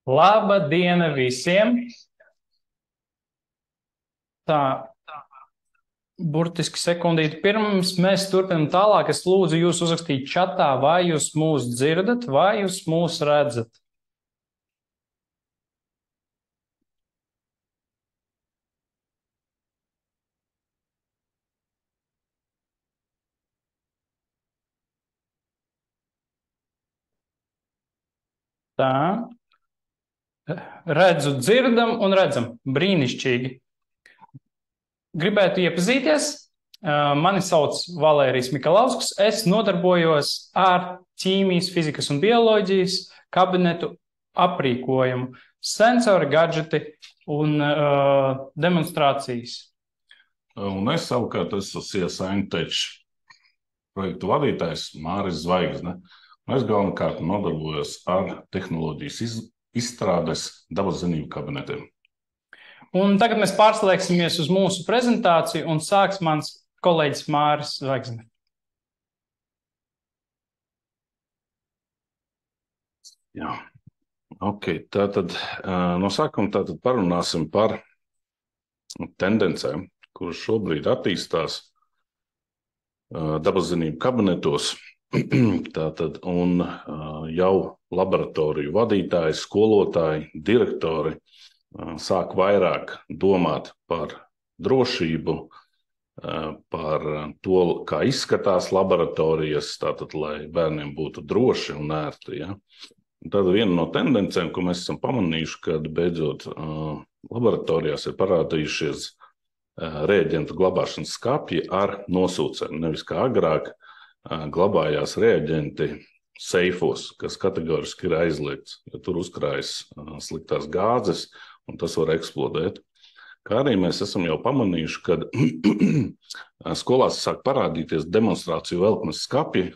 Laba diena visiem! Tā, burtiski sekundīti pirms mēs turpinām tālāk. Es lūdzu jūs uzrakstīt čatā, vai jūs mūs dzirdat, vai jūs mūs redzat. Tā, redzu, dzirdam un redzam. Brīnišķīgi. Gribētu iepazīties. Mani sauc Valērijs Mikalausks. Es nodarbojos ar ķīmijas, fizikas un bioloģijas kabinetu aprīkojumu, sensori, gadžeti un demonstrācijas. Un es savukārt esmu CSINTech projektu vadītājs Māris Zvaigzne. Es galvenokārt nodarbojos ar tehnoloģijas izstrādes dabaszinību kabinetiem. Un tagad mēs pārslēgsimies uz mūsu prezentāciju un sāks mans kolēģis Māris Zvaigzne. Jā, ok. Tātad no sākuma parunāsim par tendencēm, kuras šobrīd attīstās dabaszinību kabinetos. Tātad, un jau laboratoriju vadītāji, skolotāji, direktori sāk vairāk domāt par drošību, par to, kā izskatās laboratorijas, tātad, lai bērniem būtu droši un ērti. Ja? Tad viena no tendencēm, ko mēs esam pamanījuši, kad beidzot laboratorijās ir parādījušies reaģentu glabāšanas skapji ar nosūcēm. Nevis kā agrāk glabājās reaģenti seifos, kas kategoriski ir aizliegts, jo tur uzkrājas sliktās gāzes un tas var eksplodēt. Kā arī mēs esam jau pamanījuši, kad skolās sāk parādīties demonstrāciju velkmes skapji,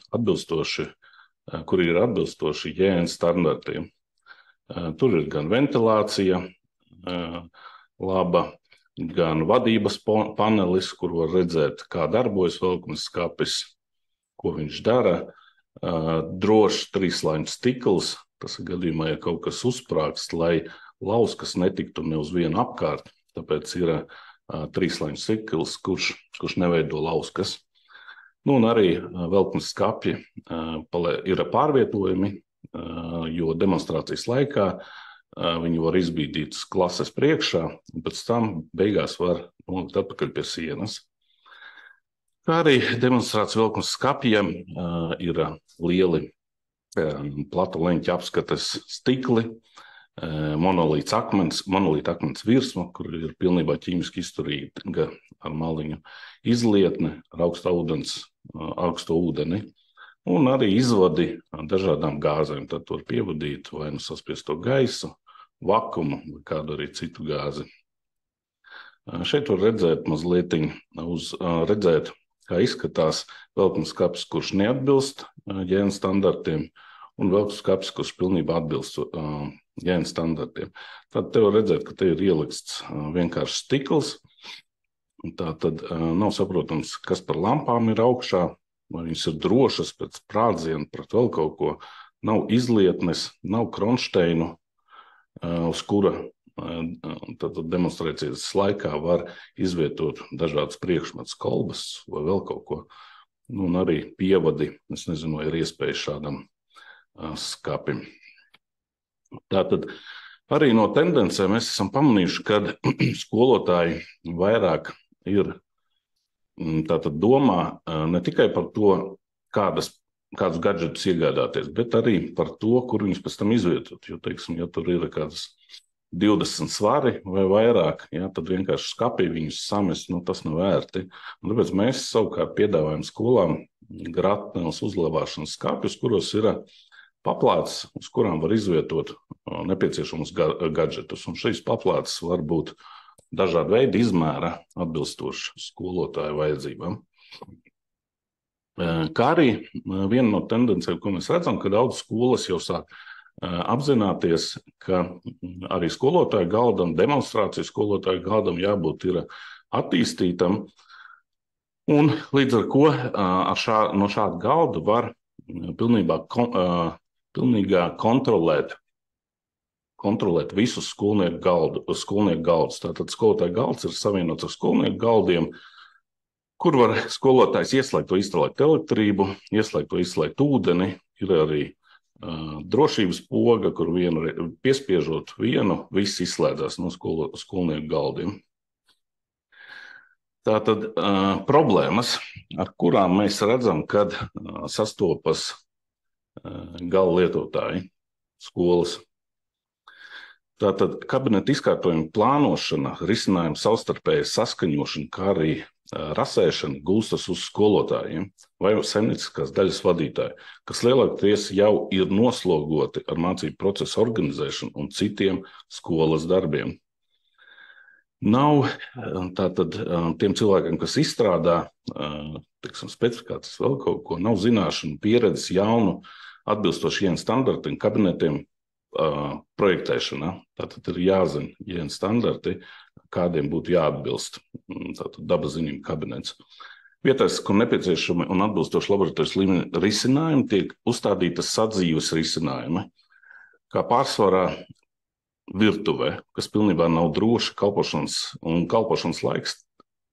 kuri ir atbilstoši JN standartiem. Tur ir gan ventilācija laba, gan vadības panelis, kur var redzēt, kā darbojas velkmes skapis, ko viņš dara. Drošs trīslaiņu stikls, tas ir gadījumā, ja kaut kas uzsprāgst, lai lauskas netiktu ne uz vienu apkārt, tāpēc ir trīslaiņu stikls, kurš neveido lauskas. Nu, un arī velkmes skapji ir pārvietojumi, jo demonstrācijas laikā viņi var izbīdīt klases priekšā, un pēc tam beigās var nolikt atpakaļ pie sienas. Kā arī demonstrācijas velkmes skapjiem ir lieli plata leņķa apskates stikli, monolīta akmens virsma, kur ir pilnībā ķīmiski izturīga ar maliņu izlietne, ar augsto ūdeni, un arī izvadi dažādām gāzēm. Tad var pievadīt vai nu saspiesto gaisu, vakumu vai kādu arī citu gāzi. Šeit var redzēt redzēt, kā izskatās velkmes skapis, kurš neatbilst JN standartiem, un velkmes skapis, kurš pilnībā atbilst JN standartiem. Tad te var redzēt, ka te ir ielikts vienkārši stikls. Tā tad nav saprotams, kas par lampām ir augšā, vai viņas ir drošas pēc sprādziena pret vēl kaut ko. Nav izlietnes, nav kronšteinu, uz kura demonstrācijas laikā var izvietot dažādas priekšmetus, kolbas vai vēl kaut ko. Nu, un arī pievadi, es nezinu, vai ir iespēja šādam skapim. Tātad arī no tendencēm mēs esam pamanījuši, ka skolotāji vairāk ir domā ne tikai par to, kādus gadžetus iegādāties, bet arī par to, kur viņus pēc tam izvietot. Jo, teiksim, ja tur ir kādas 20 svari vai vairāk, ja, tad vienkārši skapī viņus samest, tas nav vērti. Un tāpēc mēs savukārt piedāvājam skolām gratnēs uzglabāšanas skapjus, kuros ir paplātes, uz kurām var izvietot nepieciešamus gadžetus. Un šīs paplātes var būt dažāda veida izmēra atbilstoši skolotāju vajadzībām. Kā arī viena no tendencēm, ko mēs redzam, ka daudz skolas jau sāk apzināties, ka arī skolotāju galdam, demonstrāciju skolotāju galdam jābūt ir attīstītam. Un līdz ar ko no šāda galda var pilnīgā kontrolēt kontrolēt visus skolnieku galdus. Tātad skolotāja galds ir savienots ar skolnieku galdiem, kur var skolotājs ieslēgt vai izslēgt elektrību, ieslēgt vai izslēgt ūdeni. Ir arī drošības poga, kur piespiežot vienu, viss izslēdzās no skolnieku galdiem. Tātad problēmas, ar kurām mēs redzam, kad sastopas gala lietotāji skolas. Tātad kabineta izkārtojuma plānošana, risinājuma savstarpēja saskaņošana, kā arī rasēšana gulstas uz skolotājiem vai saimnieciskās daļas vadītāji, kas lielākoties jau ir noslogoti ar mācību procesu organizēšanu un citiem skolas darbiem. Nav tātad tiem cilvēkiem, kas izstrādā specifikācijas vēl kaut ko, nav zināšanu, pieredzes jaunu, atbilstoši IEN standartiem, kabinetiem projektēšanā. Tātad ir jāzina IEN standarti, kādiem būtu jāatbilst. Tātad dabas zinību kabinets. Vietās, kur nepieciešami un atbilstoši laboratorijas līmeņa risinājumi, tiek uzstādītas sadzīves risinājumi, kā pārsvarā virtuvē, kas pilnībā nav droša kalpošanas laiks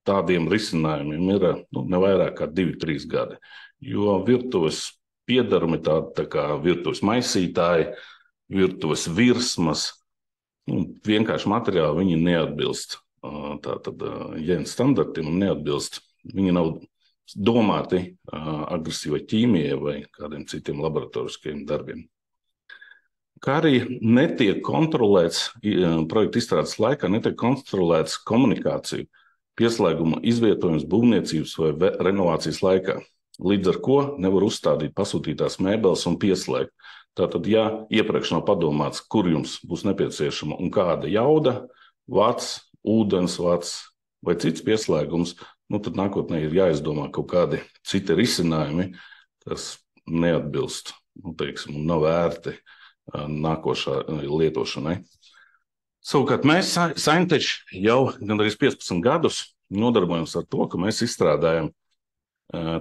tādiem risinājumiem ir ne vairāk kā 2-3 gadi. Jo virtuves piedarumi tā kā virtuves maisītāji, virtuves virsmas, vienkārši materiāli viņi neatbilst tātad IEN standartiem un neatbilst. Viņi nav domāti agresīvai ķīmijai vai kādiem citiem laboratoriskajiem darbiem. Kā arī netiek kontrolēts projekta izstrādes laikā, netiek kontrolēts komunikāciju, pieslēguma izvietojums būvniecības vai renovācijas laikā, līdz ar ko nevar uzstādīt pasūtītās mēbeles un pieslēgt. Tātad, ja iepriekš nav padomāts, kur jums būs nepieciešama un kāda jauda, vats, ūdens vats vai cits pieslēgums, tad nākotnē ir jāizdomā kaut kādi citi risinājumi, kas neatbilst, un nav vērti nākošā lietošanai. Savukārt mēs Saimteči jau gandrīz 15 gadus nodarbojamies ar to, ka mēs izstrādājam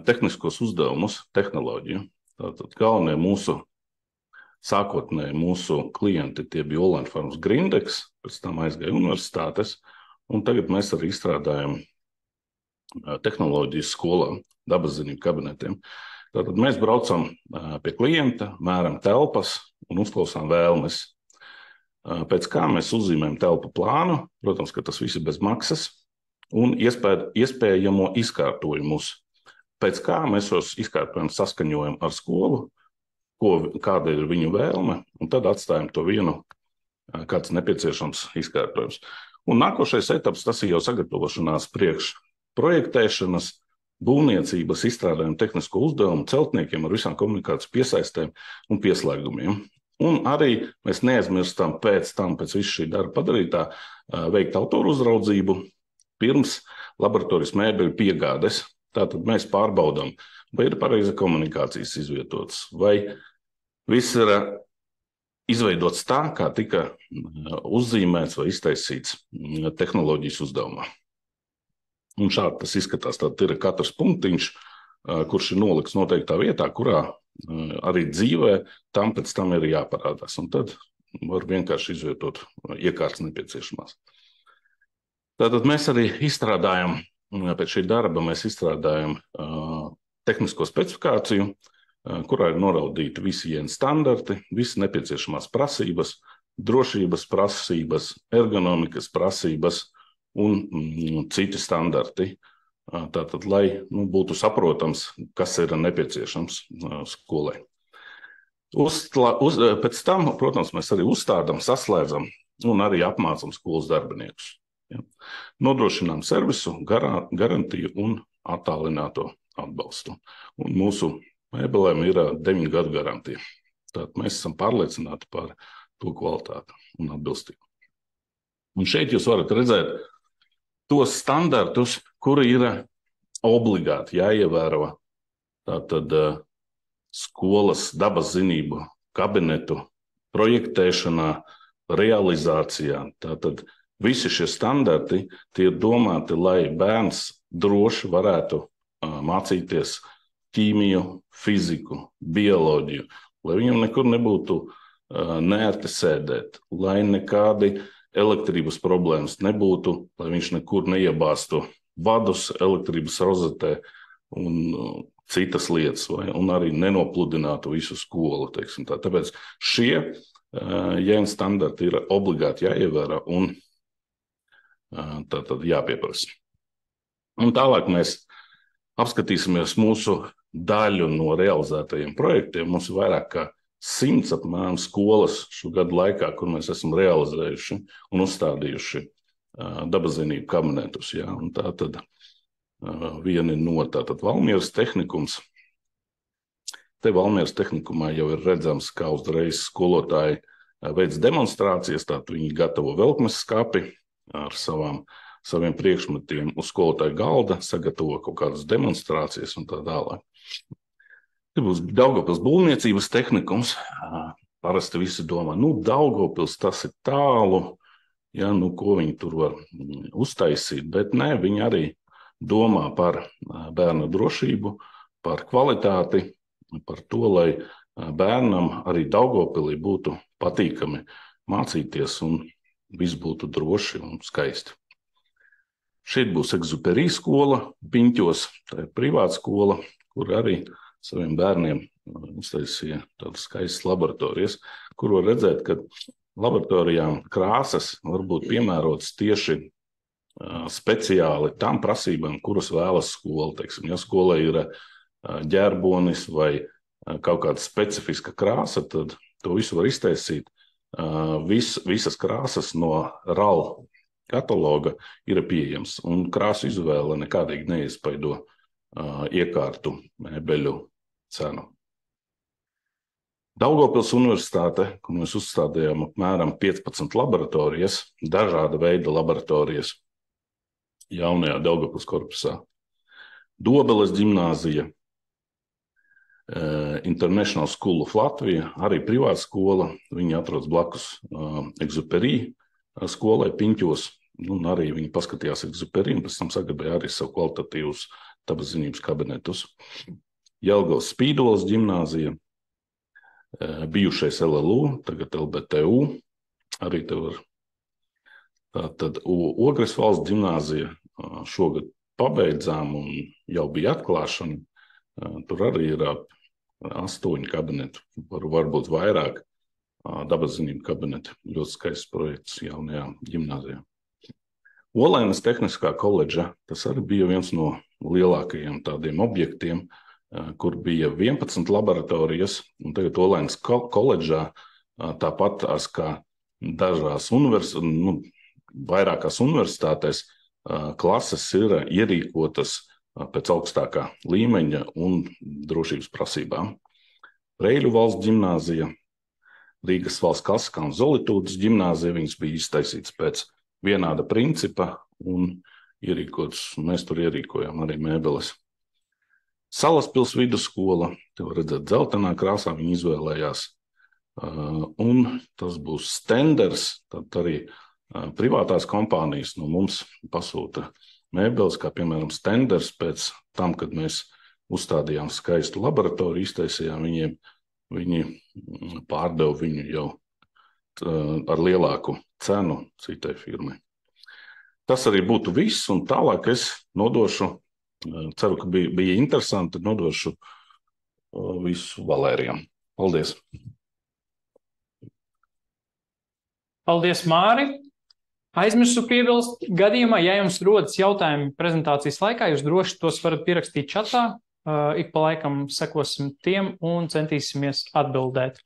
tehniskos uzdevumus, tehnoloģiju. Tātad galvenie sākotnēji mūsu klienti tie bija Online Farms Grindex, pēc tam aizgāja universitātes, un tagad mēs arī izstrādājam tehnoloģijas skolām, dabas zinību kabinetiem. Tātad mēs braucam pie klienta, mēram telpas un uzklausām vēlmes. Pēc kā mēs uzzīmējam telpu plānu, protams, ka tas viss ir bez maksas, un iespējamo izkārtojumus. Pēc kā mēs šos izkārtojumus saskaņojam ar skolu, kāda ir viņu vēlme, un tad atstājam to vienu, kāds nepieciešams izkārtojums. Un nākošais etaps, tas ir jau sagatavošanās priekš projektēšanas, būvniecības, izstrādājumu tehnisko uzdevumu celtniekiem ar visām komunikāciju piesaistēm un pieslēgumiem. Un arī mēs neaizmirstam pēc visu šī darba padarītā veikt autoru uzraudzību pirms laboratorijas mēbeļu piegādes. Tātad mēs pārbaudām, vai ir pareiza komunikācijas izvietotas, vai viss ir izveidots tā, kā tika uzzīmēts vai iztaisīts tehnoloģijas uzdevumā. Un šādi tas izskatās. Tad ir katrs punktiņš, kurš ir nolikts noteiktā vietā, kurā arī dzīvē tam pēc tam ir jāparādās. Un tad var vienkārši izvietot iekārtas nepieciešamās. Tātad mēs arī izstrādājam, pēc šī darba mēs izstrādājam tehnisko specifikāciju, kurā ir noraudīti visi IEN standarti, visi nepieciešamās prasības, drošības prasības, ergonomikas prasības un citi standarti. Tātad, lai būtu saprotams, kas ir nepieciešams skolai. Pēc tam, protams, mēs arī uzstādām, saslēdzam un arī apmācam skolas darbiniekus. Ja. Nodrošinām servisu, garantiju un attālināto atbalstu. Un mūsu mēbelēm ir 9 gadu garantija. Tātad mēs esam pārliecināti par to kvalitāti un atbilstību. Un šeit jūs varat redzēt tos standartus, kuri ir obligāti jāievēro tātad skolas dabas zinību kabinetu projektēšanā, realizācijā. Tātad visi šie standarti tie ir domāti, lai bērns droši varētu mācīties ķīmiju, fiziku, bioloģiju, lai viņam nekur nebūtu neērti sēdēt, lai nekādi elektrības problēmas nebūtu, lai viņš nekur neiebāstu vadus elektrības rozetē un citas lietas, un arī nenopludinātu visu skolu. Tāpēc šie JN standarti ir obligāti jāievēro un tātad jāpieprasa. Un tālāk mēs apskatīsimies mūsu daļu no realizētajiem projektiem. Mums ir vairāk kā 100 apmēram skolas šo gadu laikā, kur mēs esam realizējuši un uzstādījuši dabaszinību kabinetus. Ja? Un tātad viena no Valmieras tehnikums. Te Valmieras tehnikumā jau ir redzams, kā uzreiz skolotāji veids demonstrācijas, tātad viņi gatavo velkmes skapi ar saviem priekšmetiem uz skolotāju galda, sagatavo kaut kādas demonstrācijas un tā tālāk. Te būs Daugavpils būvniecības tehnikums. Parasti visi domā, Daugavpils tas ir tālu, ja, ko viņi tur var uztaisīt, bet nē, viņi arī domā par bērnu drošību, par kvalitāti, par to, lai bērnam arī Daugavpilī būtu patīkami mācīties un viss būtu droši un skaisti. Šeit būs Exuperī skola Piņķos, tā ir privāta skola, kur arī saviem bērniem uztaisīja tādas skaistas laboratorijas, kur var redzēt, ka laboratorijām krāsas var būt piemērotas tieši speciāli tām prasībām, kuras vēlas skola. Ja skola ir ģērbonis vai kaut kāda specifiska krāsa, tad to visu var iztaisīt. Visas krāsas no RAL kataloga ir pieejams, un krāsu izvēle nekādīgi neiespaido iekārtu mēbeļu cenu. Daugavpils universitāte, kur mēs uzstādījām apmēram 15 laboratorijas, dažāda veida laboratorijas jaunajā Daugavpils korpusā. Dobeles ģimnāzija, International School of Latvia, arī privāta skola, viņi atrodas blakus Exuperī skolai Piņķos, un arī viņi paskatījās Exuperī, un pēc tam sagribēja arī savu kvalitatīvus dabaszinības kabinetus. Jelgavas Spīdoles ģimnāzija, bijušais LLU, tagad LBTU, arī te var. Tad Ogres valsts ģimnāzija šogad pabeidzām un jau bija atklāšana. Tur arī ir 8 kabineti, varbūt vairāk dabaszinību kabineti. Ļoti skaists projekts jaunajā ģimnāzijā. Olainas tehniskā koledža, tas arī bija viens no lielākajiem tādiem objektiem, kur bija 11 laboratorijas, un tagad Olainas koledžā tāpat kā dažās vairākās universitātēs klases ir ierīkotas pēc augstākā līmeņa un drošības prasībām. Reiļu valsts ģimnāzija, Rīgas valsts klasiskā un Zolitūdas ģimnāzija, viņas bija iztaisītas pēc vienāda principa un ierīkotas, mēs tur ierīkojām arī mēbeles. Salaspils vidusskola, te var redzēt dzeltenā krāsā, viņi izvēlējās, un tas būs Stenders, tad arī privātās kompānijas no mums pasūta mēbeles, kā piemēram Stenders, pēc tam, kad mēs uzstādījām skaistu laboratoriju, iztaisījām viņiem, viņi pārdeva viņu jau ar lielāku cenu citai firmai. Tas arī būtu viss, un tālāk es nodošu, ceru, ka bija interesanti, nodošu visu Valērijam. Paldies! Paldies, Māri! Aizmirsu piebilst, gadījumā, ja jums rodas jautājumi prezentācijas laikā, jūs droši tos varat pierakstīt čatā, ik pa laikam sekosim tiem un centīsimies atbildēt.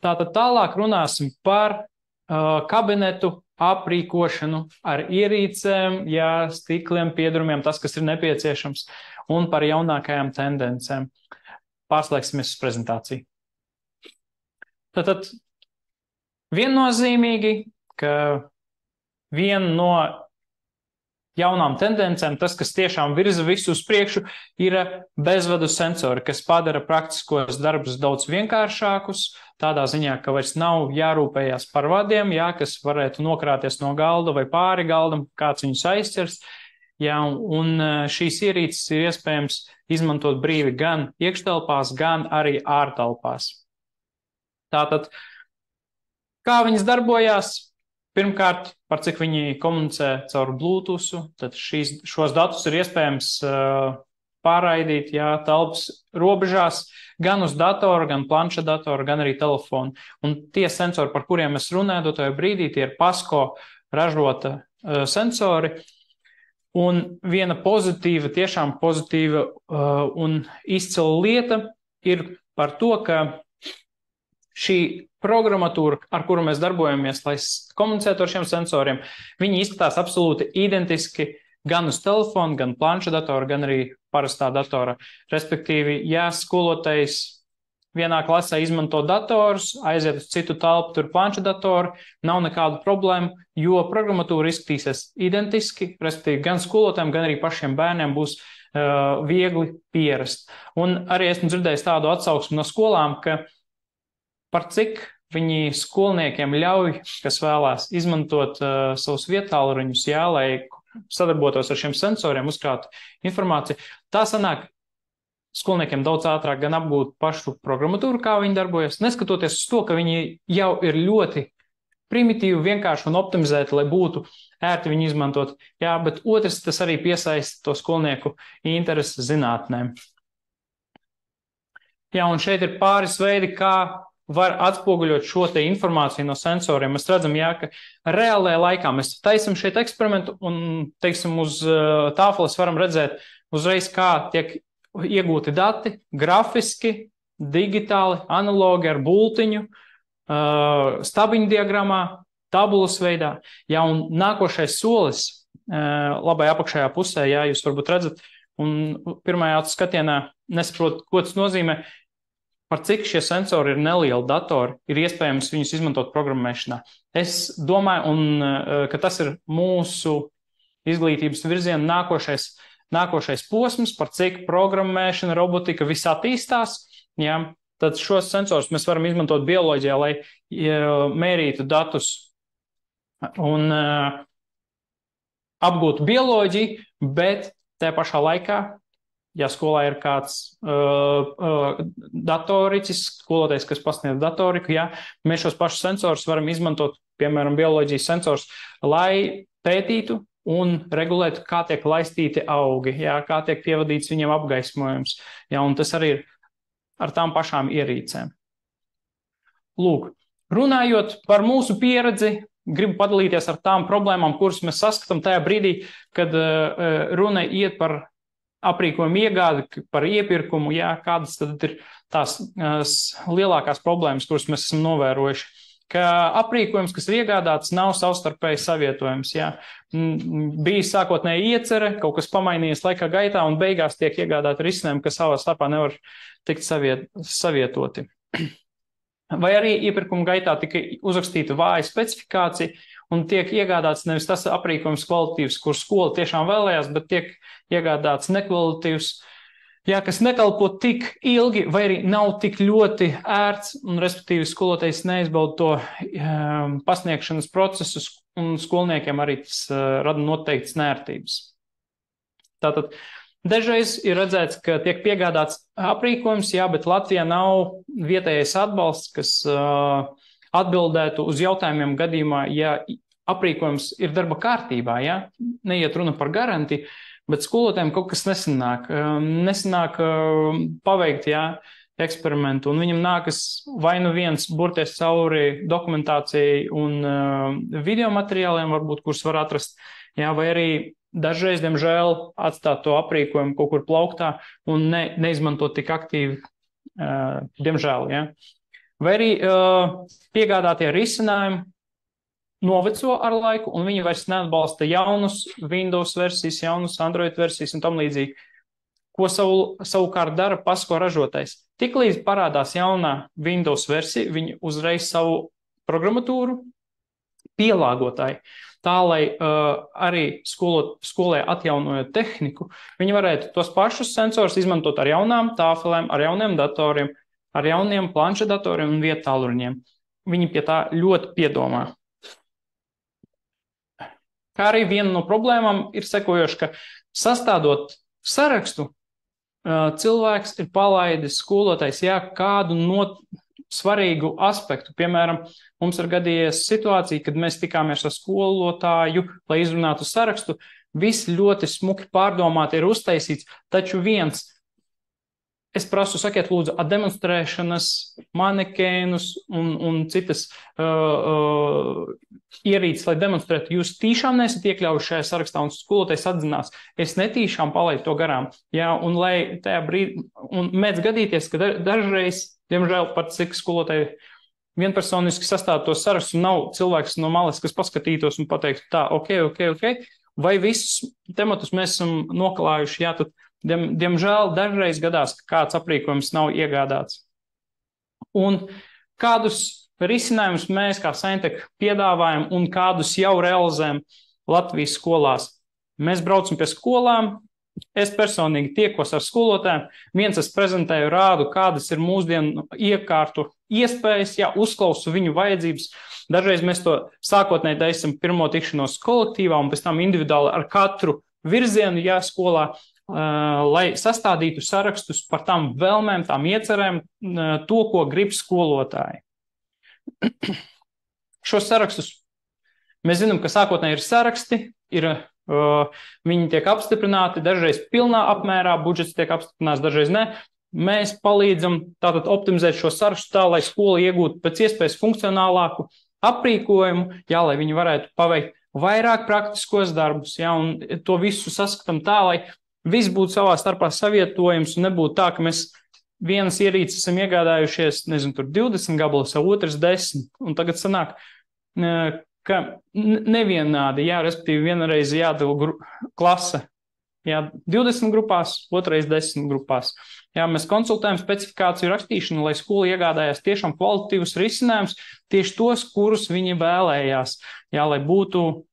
Tātad tālāk runāsim par kabinetu aprīkošanu ar ierīcēm, stikliem, piedurumiem, tas, kas ir nepieciešams, un par jaunākajām tendencēm. Pārslēgsimies uz prezentāciju. Tātad viennozīmīgi, ka viena no jaunām tendencēm, tas, kas tiešām virza visu uz priekšu, ir bezvadu sensori, kas padara praktiskos darbus daudz vienkāršākus, tādā ziņā, ka vairs nav jārūpējās par vadiem, kas varētu nokrāties no galda vai pāri galdam, kāds viņus aizķers. Un šīs ierīces ir iespējams izmantot brīvi gan iekštelpās, gan arī ārtelpās. Tātad Kā viņas darbojās? Pirmkārt, par cik viņi komunicē caur Bluetooth, tad šos datus ir iespējams pārraidīt, telpas robežās, gan uz datora, gan planšetdatora, gan arī telefonu. Un tie sensori, par kuriem es runāju, dotajā brīdī, tie ir PASCO ražota sensori. Un viena pozitīva, tiešām pozitīva un izcila lieta ir par to, ka šī programmatūra, ar kuru mēs darbojamies, lai komunicētu ar šiem sensoriem, viņi izskatās absolūti identiski gan uz telefonu, gan planšetdatora, gan arī parastā datora. Respektīvi, ja skolotājs vienā klasē izmanto dators, aiziet uz citu telpu, tur planšetdatoru, nav nekādu problēmu, jo programmatūra izskatīsies identiski, respektīvi gan skolotājiem, gan arī pašiem bērniem būs viegli pierast. Un arī esmu dzirdējis tādu atsauksmi no skolām, ka par cik viņi skolniekiem ļauj, kas vēlās izmantot savus vietāluruņus, lai sadarbotos ar šiem sensoriem, uzkrāt informāciju. Tā sanāk skolniekiem daudz ātrāk gan apgūt pašu programmatūru, kā viņi darbojas, neskatoties uz to, ka viņi jau ir ļoti primitīvi, vienkārši un optimizēti, lai būtu ērti viņi izmantot. Bet otrs, tas arī piesaista to skolnieku interesi zinātnēm. Un šeit ir pāris veidi, kā var atspoguļot šo te informāciju no sensoriem. Mēs redzam, ka reālajā laikā mēs taisam šeit eksperimentu un, teiksim, uz tāfeles varam redzēt uzreiz, kā tiek iegūti dati grafiski, digitāli, analogi ar bultiņu, stabiņu diagrammā, tabulas veidā. Un nākošais solis labai apakšējā pusē, jūs varbūt redzat, un pirmajā skatienā nesaprot, ko tas nozīmē, par cik šie sensori ir nelieli datori, ir iespējams viņus izmantot programmēšanā. Es domāju, ka tas ir mūsu izglītības virziena nākošais posms, par cik programmēšana, robotika viss attīstās. Tad šos sensorus mēs varam izmantot bioloģijā, lai mērītu datus un apgūtu bioloģiju, bet tajā pašā laikā, ja skolā ir kāds datoricis, skolotājs, kas pasniedz datoriku, mēs šos pašus sensorus varam izmantot, piemēram, bioloģijas sensors, lai pētītu un regulētu, kā tiek laistīti augi, kā tiek pievadīts viņiem apgaismojums. Un tas arī ir ar tām pašām ierīcēm. Lūk, runājot par mūsu pieredzi, gribu padalīties ar tām problēmām, kuras mēs saskatām tajā brīdī, kad runa iet par aprīkojumu iegādi, par iepirkumu, kādas tad ir tās lielākās problēmas, kuras mēs esam novērojuši. Ka aprīkojums, kas ir iegādāts, nav savstarpēji savietojams. Bija sākotnēji iecere, kaut kas pamainījies laikā gaitā un beigās tiek iegādāti risinājumi, kas savā starpā nevar tikt savietoti. Vai arī iepirkuma gaitā tika uzrakstīta vāja specifikācija un tiek iegādāts nevis tas aprīkojums kvalitīvs, kur skola tiešām vēlējās, bet tiek iegādāts nekvalitīvs, kas nekalpo tik ilgi vai arī nav tik ļoti ērts un respektīvi skolotājs neizbauda to pasniegšanas procesus un skolniekiem arī tas rada noteikts nērtības. Tātad dažreiz ir redzēts, ka tiek piegādāts aprīkojums, bet Latvijā nav vietējais atbalsts, kas atbildētu uz jautājumiem gadījumā, ja aprīkojums ir darba kārtībā, neiet runa par garantiju, bet skolotājiem kaut kas nesanāk paveikt eksperimentu, un viņam nākas vai nu viens burties cauri dokumentācijai un video materiāliem, varbūt, kurus var atrast, vai arī dažreiz, diemžēl, atstāt to aprīkojumu kaut kur plauktā un neizmantot tik aktīvi, diemžēl, Vai arī piegādātie risinājumi noveco ar laiku, un viņi vairs neatbalsta jaunus Windows versijas, jaunus Android versijas un tam līdzīgi. Ko savukārt dara PASCO ražotais? Tiklīdz parādās jaunā Windows versija, viņi uzreiz savu programmatūru pielāgotāji. Tā, lai arī skolē atjaunojot tehniku, viņi varētu tos pašus sensors izmantot ar jaunām tāfelēm, ar jauniem datoriem, ar jauniem planšetdatoriem un vietāluruņiem. Viņi pie tā ļoti piedomā. Kā arī viena no problēmām ir sekojoša, ka sastādot sarakstu, cilvēks ir palaidis skolotājs, kādu svarīgu aspektu. Piemēram, mums ir gadījies situācija, kad mēs tikāmies ar skolotāju, lai izrunātu sarakstu. Viss ļoti smuki pārdomāti ir uztaisīts, taču es prasu, sakiet, lūdzu, demonstrēšanas, manekēnus un citas ierīces, lai demonstrētu. Jūs tiešām nesat iekļaujuši šajā sarakstā, un skolotājs atzinās, es netīšām palaidu to garām. Jā, un lai tajā brīdī, un mēdz gadīties, ka dažreiz, diemžēl, pat cik skolotāji vienpersoniski sastāv to sarakstu, nav cilvēks no malas, kas paskatītos un pateiktu tā, ok, vai visus tematus mēs esam noklājuši, jā, tad diemžēl dažreiz gadās, ka kāds aprīkojums nav iegādāts. Un kādus risinājumus mēs kā Saintech piedāvājam un kādus jau realizējam Latvijas skolās? Mēs braucam pie skolām, es personīgi tiekos ar skolotājiem, es prezentēju, rādu, kādas ir mūsdienu iekārtu iespējas, uzklausu viņu vajadzības. Dažreiz mēs to sākotnēji taisam pirmo tikšanos kolektīvā un pēc tam individuāli ar katru virzienu skolā, lai sastādītu sarakstus par tām vēlmēm, tām iecerēm, to, ko grib skolotāji. Šos sarakstus mēs zinām, ka sākotnēji ir saraksti, viņi tiek apstiprināti, dažreiz pilnā apmērā, budžets tiek apstiprināts, dažreiz ne. Mēs palīdzam tātad optimizēt šo sarakstu tā, lai skola iegūtu pēc iespējas funkcionālāku aprīkojumu, lai viņi varētu paveikt vairāk praktiskos darbus, un to visu saskatām tā, lai viss būtu savā starpā savietojums un nebūtu tā, ka mēs vienas ierīces esam iegādājušies, tur 20 gabalus, otrs 10, un tagad sanāk, ka nevienādi, respektīvi vienreiz jādala klase, 20 grupās, otrais 10 grupās. Mēs konsultējam specifikāciju rakstīšanu, lai skola iegādājās tiešām kvalitatīvus risinājumus, tieši tos, kurus viņi vēlējās, lai būtu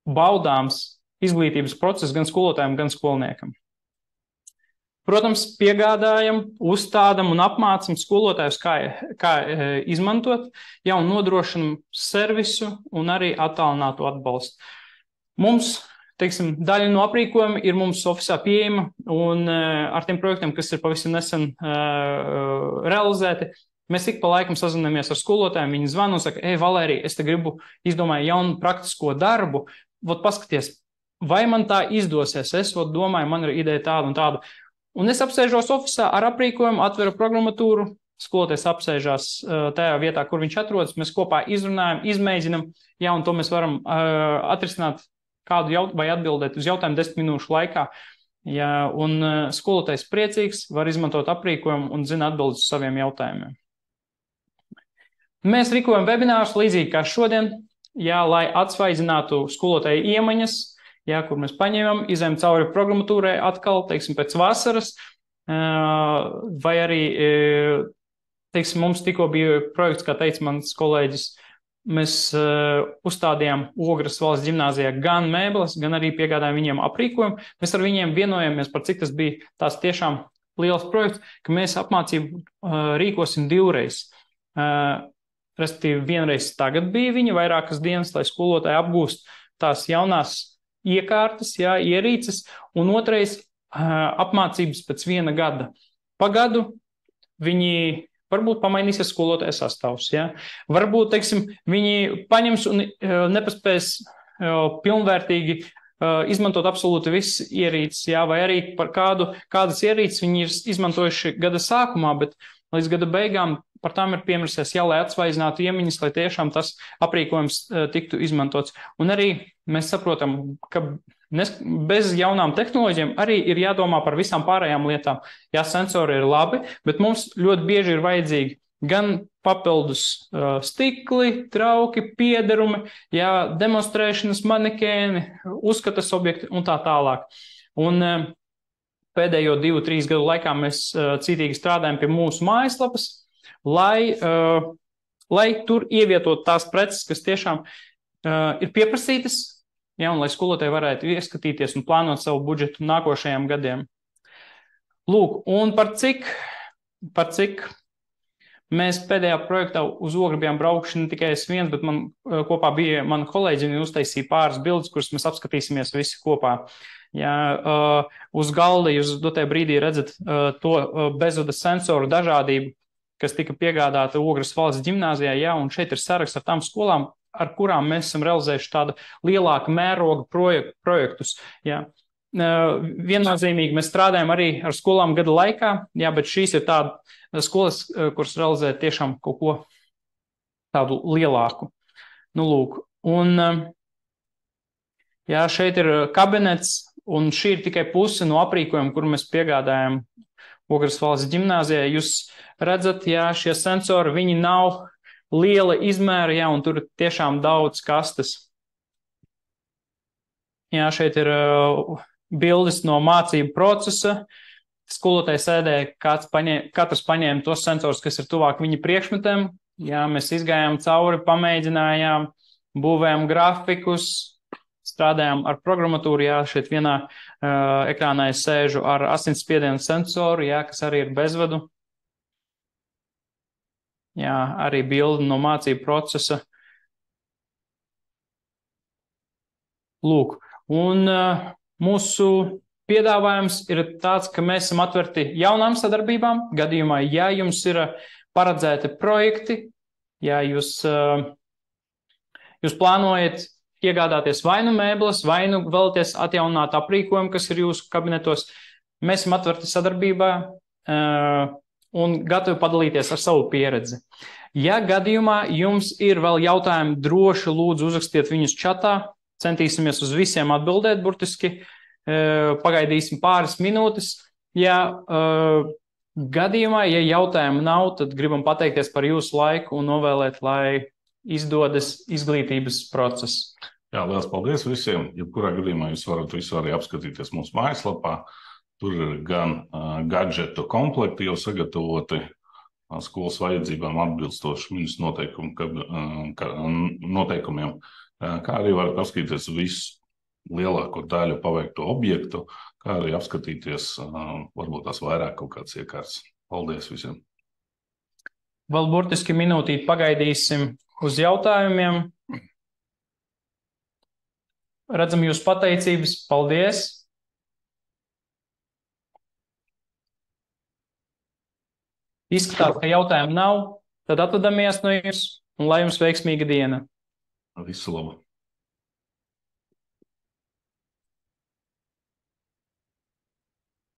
baudāms izglītības process gan skolotājiem, gan skolniekam. Protams, piegādājam, uzstādam un apmācam skolotājus, kā izmantot, un nodrošinam servisu un arī attālinātu atbalstu. Mums, daļa no aprīkojuma ir mums ofisā pieejama, un ar tiem projektiem, kas ir pavisam nesen realizēti, mēs ik pa laikam sazināmies ar skolotājiem, viņi zvana un saka, Valērija, es te gribu izdomāju jaunu praktisko darbu, paskaties, vai man tā izdosies, es domāju, man ir ideja tāda un tāda. Un es apsēžos ofisā ar aprīkojumu, atveru programmatūru, skolotājs apsēžās tajā vietā, kur viņš atrodas, mēs kopā izrunājam, izmēģinam, un to mēs varam atrisināt kādu vai atbildēt uz jautājumu 10 minūšu laikā. Un skolotājs priecīgs, var izmantot aprīkojumu un zina atbildes uz saviem jautājumiem. Mēs rīkojam webinārus līdzīgi kā šodien, lai atsvaidzinātu skolotāju iemaņas, kur mēs paņēmam, izējam cauri programmatūrai atkal, pēc vasaras, vai arī, mums tikko bija projekts, kā teica mans kolēģis, mēs uzstādījām Ogres valsts ģimnāzijā gan mēbeles, gan arī piegādājām viņiem aprīkojumu. Mēs ar viņiem vienojamies par cik tas bija tās tiešām liels projekts, ka mēs apmācību rīkosim 2 reizes. Respektīvi, vienreiz tagad bija viņa vairākas dienas, lai skolotāji apgūst tās jaunās iekārtas, ierīces, un otrais apmācības pēc 1 gada. Pa gadu viņi varbūt pamainīsies skolotāja sastāvs. Varbūt, viņi paņems un nepaspēs pilnvērtīgi izmantot absolūti visas ierīces, vai arī par kādas ierīces viņi ir izmantojuši gada sākumā, bet līdz gada beigām par tām ir piemirsies, lai atsvaidzinātu iemaņas, lai tiešām tas aprīkojums tiktu izmantots. Un arī mēs saprotam, ka bez jaunām tehnoloģijām arī ir jādomā par visām pārējām lietām. Sensori ir labi, bet mums ļoti bieži ir vajadzīgi gan papildus stikli, trauki, piederumi, demonstrēšanas manekēni, uzskatas objekti un tā tālāk. Un pēdējo 2-3 gadu laikā mēs cītīgi strādājam pie mūsu mājaslapas, lai tur ievietot tās preces, kas tiešām ir pieprasītas, un lai skolotāji varētu ieskatīties un plānot savu budžetu nākošajiem gadiem. Lūk, un par cik mēs pēdējā projektā uz Ogri bijām braukuši ne tikai es viens, bet man kopā bija mani kolēģi, viņi uztaisīja pāris bildes, kuras mēs apskatīsimies visi kopā. Uz galda jūs dotajā brīdī redzat to bezvada sensoru dažādību, kas tika piegādāta Ogres valsts ģimnāzijā, jā, un šeit ir saraksts ar tām skolām, ar kurām mēs esam realizējuši tādu lielāku mērogu projektus, jā. Viennozīmīgi mēs strādājam arī ar skolām gada laikā, jā, bet šīs ir tādas skolas, kuras realizē tiešām kaut ko tādu lielāku. Nu, lūk, un jā, šeit ir kabinets, un šī ir tikai puse no aprīkojuma, kuru mēs piegādājam Ogres valsts ģimnāzijā. Jūs redzat, jā, šie sensori, viņi nav liela izmēra, jā, un tur ir tiešām daudz kastes. Jā, šeit ir bildes no mācību procesa. Skolotāji sēdēja, katrs paņēma tos sensors, kas ir tuvāk viņa priekšmetiem. Jā, mēs izgājām cauri, pamēģinājām, būvējām grafikus, strādājām ar programmatūru, jā, šeit vienā ekrānā es sēžu ar asinsspiedienu sensoru, jā, kas arī ir bezvadu. Jā, arī bildi no mācību procesa. Lūk, un mūsu piedāvājums ir tāds, ka mēs esam atverti jaunām sadarbībām. Gadījumā, ja jums ir paredzēti projekti, ja jūs plānojat iegādāties vai nu mēbeles, vai nu vēlaties atjaunināt aprīkojumu, kas ir jūsu kabinetos, mēs esam atverti sadarbībā un gatavi padalīties ar savu pieredzi. Ja gadījumā jums ir vēl jautājumi, droši lūdzu uzrakstiet viņus čatā, centīsimies uz visiem atbildēt burtiski, pagaidīsim pāris minūtes. Ja gadījumā, ja jautājumu nav, tad gribam pateikties par jūsu laiku un novēlēt, lai izdodas izglītības process. Jā, liels paldies visiem. Jebkurā gadījumā jūs varat visu arī apskatīties mūsu mājaslapā. Tur ir gan gadžetu komplekti jau sagatavoti skolas vajadzībām atbilstoši ministru noteikumiem, kā arī varat paskatīties visu lielāko daļu paveikto objektu, kā arī apskatīties varbūt tās vairāk kaut kāds iekārts. Paldies visiem. Vēl burtiski minūtīt pagaidīsim uz jautājumiem. Redzam jūs pateicības. Paldies! Izskatās, ka jautājumu nav. Tad atvadamies no jums un lai jums veiksmīga diena. Visu labu!